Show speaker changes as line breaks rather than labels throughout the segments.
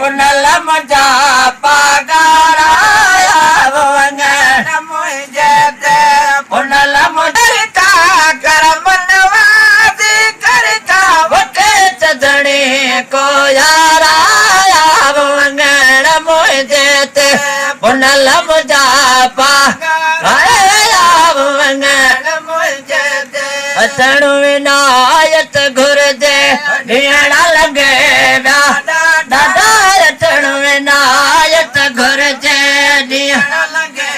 पुनल मुझा पगारा वंगण मुझे ते पुनल मुझा कर मनवासी करता वटे चढ़ने को यारा वंगण मुझे ते पुनल मुझा पगारा वंगण मुझे ते अचण विनायत घुरजे ढियण लगे दादा अचण विनायत घुरजे ढियण लगे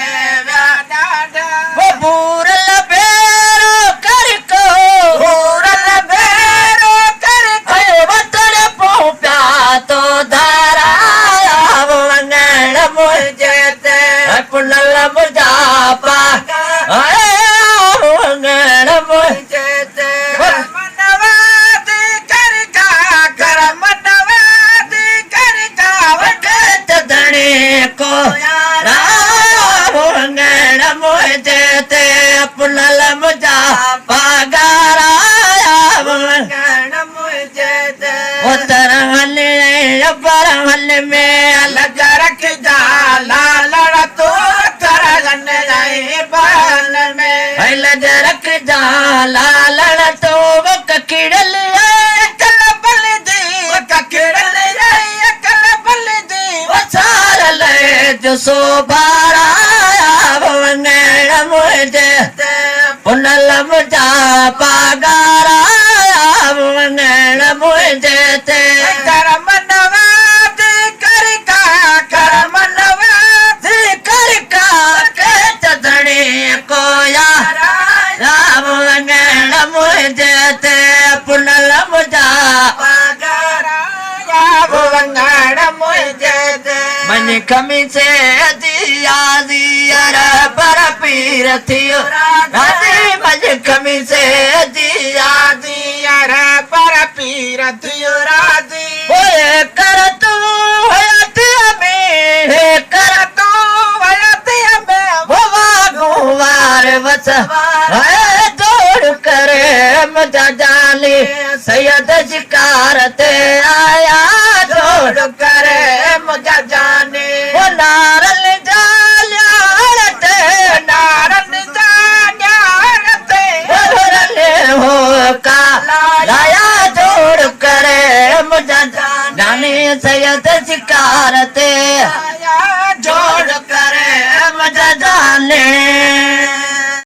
वो पूरल बेरो कर को पूरल बेरो कर को वतन पोप्या तो धारा वंगण मुझे ते पुनल मुझा पा वंगण मुझे ते को वंगण मुझे ते पुनल मुझा पगारा वंगण मुझे ते उतरहल बरहल में लग रख जा लाल तो तरगन जाए बहन में लग रख जा लाल तो वो ककिड़ल कल बल दी ककिड़ल कल बल दी वो सारल जो सो बारा वंगण मुझे पुनल मुझा पगारा वंगण मुझे ते कर मनवाद कर मनवाद के चढ़ने को यारा वंगण मुझे ते पुनल मुझा पगारा वंगण मुझे ते मन कमी से दिया दियर पर पीर थियो राजी मन कमी से दिया दियर पर पीर थियो राजी ओए कर तू हयाती में कर तू हयाती में वो गुवार वस दौड़ करे मुझा जानी सैयद शिकार ते आया दौड़ करे मुझा जाने वो नारल जाते नारल जाते हो का लाया जोड़ करे मुझा जाने सैयद शिकार ते